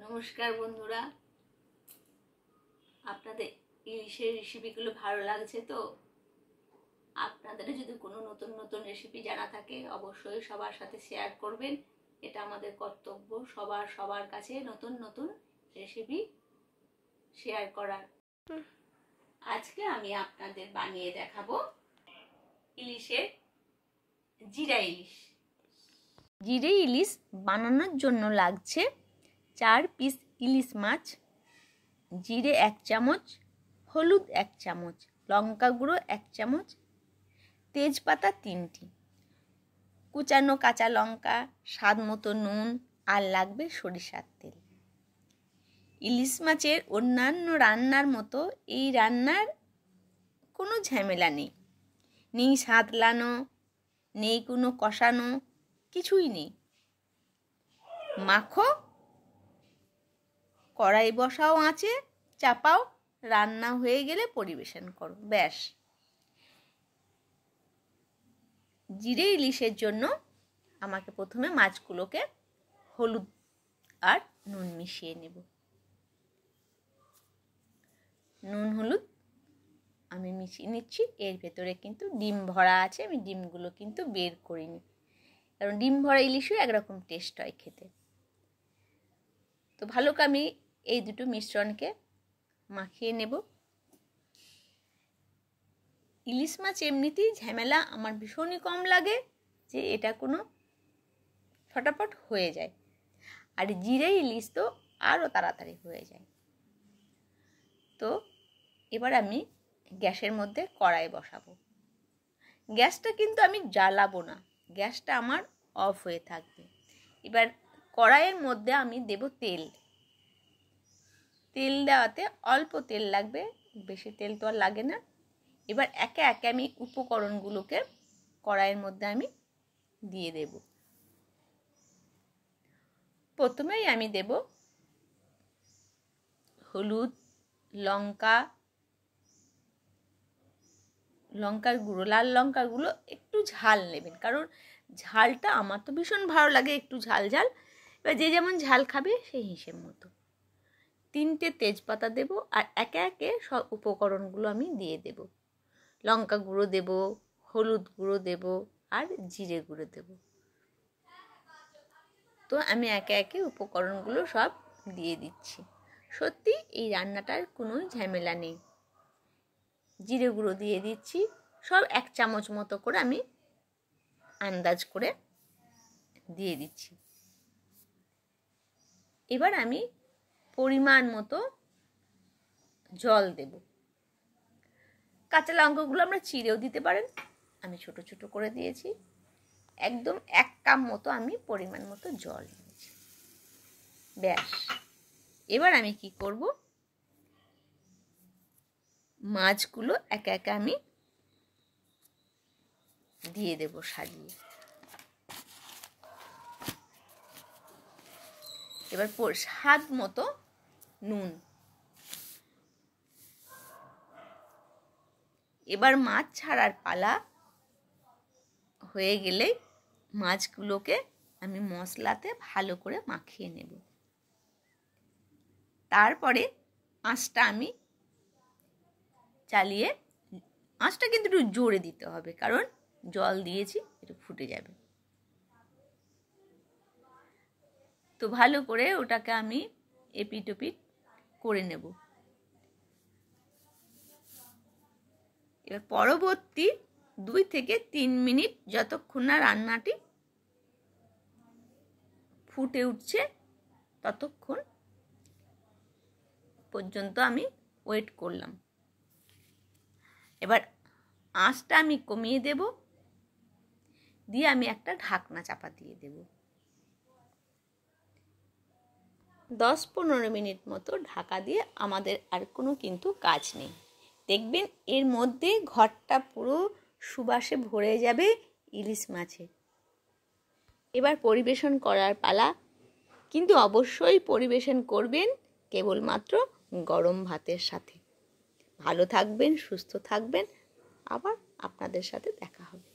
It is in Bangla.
নমস্কার বন্ধুরা, আপনাদের ইলিশের রেসিপিগুলো ভালো লাগছে তো? আপনাদের যদি কোনো নতুন নতুন রেসিপি জানা থাকে অবশ্যই সবার সাথে শেয়ার করবেন। এটা আমাদের কর্তব্য, সবার কাছে নতুন নতুন রেসিপি শেয়ার করার। আজকে আমি আপনাদের বানিয়ে দেখাবো ইলিশের জিরা ইলিশ। জিরে ইলিশ বানানোর জন্য লাগছে 4 পিস ইলিশ মাছ, জিরে 1 চামচ, হলুদ 1 চামচ, লঙ্কা গুঁড়ো 1 চামচ, তেজপাতা 3টি, কুচানো কাঁচা লঙ্কা, স্বাদ মতো নুন, আর লাগবে সরিষার তেল। ইলিশ মাছের অন্যান্য রান্নার মতো এই রান্নার কোনো ঝামেলা নেই, নেই সাঁতলানো, নেই কোনো কষানো, কিছুই নেই। মাখো, কড়াই বসাও, আঁচে চাপাও, রান্না হয়ে গেলে পরিবেশন করো, ব্যাস। জিরে ইলিশের জন্য আমাকে প্রথমে মাছগুলোকে হলুদ আর নুন মিশিয়ে নেব। নুন হলুদ আমি মিশিয়ে নিচ্ছি। এর ভেতরে কিন্তু ডিম ভরা আছে, আমি ডিমগুলো কিন্তু বের করিনি, কারণ ডিম ভরা ইলিশও একরকম টেস্ট হয় খেতে। তো ভালো করে আমি এই দুটো মিশ্রণকে মাখিয়ে নেব। ইলিশ মাছ এমনিতেই ঝামেলা আমার ভীষণই কম লাগে, যে এটা কোনো ফটাফট হয়ে যায়, আর জিরে ইলিশ তো আরও তাড়াতাড়ি হয়ে যায়। তো এবার আমি গ্যাসের মধ্যে কড়াই বসাবো। গ্যাসটা কিন্তু আমি জ্বালাবো না, গ্যাসটা আমার অফ হয়ে থাকবে। এবার কড়াইয়ের মধ্যে আমি দেব তেল। তেল দেওয়াতে অল্প তেল লাগবে, বেশি তেল তো আর লাগে না। এবার একে একে আমি উপকরণগুলোকে কড়াইয়ের মধ্যে আমি দিয়ে দেব। প্রথমেই আমি দেব হলুদ, লঙ্কার গুঁড়ো, লাল লঙ্কার গুঁড়ো। একটু ঝাল নেবেন, কারণ ঝালটা আমার তো ভীষণ ভালো লাগে, একটু ঝাল ঝাল। এবার যে যেমন ঝাল খাবে সেই হিসেব মতো। 3টে তেজপাতা দেব, আর একে একে সব উপকরণগুলো আমি দিয়ে দেব। লঙ্কা গুঁড়ো দেব, হলুদ গুঁড়ো দেব, আর জিরে গুঁড়ো দেব। তো আমি একে একে উপকরণগুলো সব দিয়ে দিচ্ছি। সত্যি এই রান্নাটার কোনো ঝামেলা নেই। জিরে গুঁড়ো দিয়ে দিচ্ছি, সব 1 চামচ মতো করে আমি আন্দাজ করে দিয়ে দিচ্ছি। এবার আমি পরিমাণ মতো জল দেব। কাঁচা লঙ্কাগুলো আমরা চিড়েও দিতে পারেন, আমি ছোট ছোট করে দিয়েছি। একদম 1 কাপ মতো আমি পরিমাণ মতো জল দিয়েছি, ব্যাস। এবার আমি কি করব, মাছগুলো একে একে আমি দিয়ে দেব সাজিয়ে। এবার স্বাদ মতো নুন। এবার মাছ ছাড়ার পালা হয়ে গেলে মাছগুলোকে আমি মশলাতে ভালো করে মাখিয়ে নেব। তারপরে আঁচটা আমি চালিয়ে, আঁচটা কিন্তু একটু জোরে দিতে হবে, কারণ জল দিয়েছি, একটু ফুটে যাবে। তো ভালো করে ওটাকে আমি এপিট ওপিট করে নেব। এবার পরবর্তী 2 থেকে 3 মিনিট যতক্ষণ না রান্নাটি ফুটে উঠছে ততক্ষণ পর্যন্ত আমি ওয়েট করলাম। এবার আঁচটা আমি কমিয়ে দেব, দিয়ে আমি একটা ঢাকনা চাপা দিয়ে দেব। 10-15 মিনিট মতো ঢাকা দিয়ে আমাদের আর কোনো কিন্তু কাজ নেই। দেখবেন এর মধ্যে ঘরটা পুরো সুবাসে ভরে যাবে ইলিশ মাছে। এবার পরিবেশন করার পালা, কিন্তু অবশ্যই পরিবেশন করবেন কেবলমাত্র গরম ভাতের সাথে। ভালো থাকবেন, সুস্থ থাকবেন, আবার আপনাদের সাথে দেখা হবে।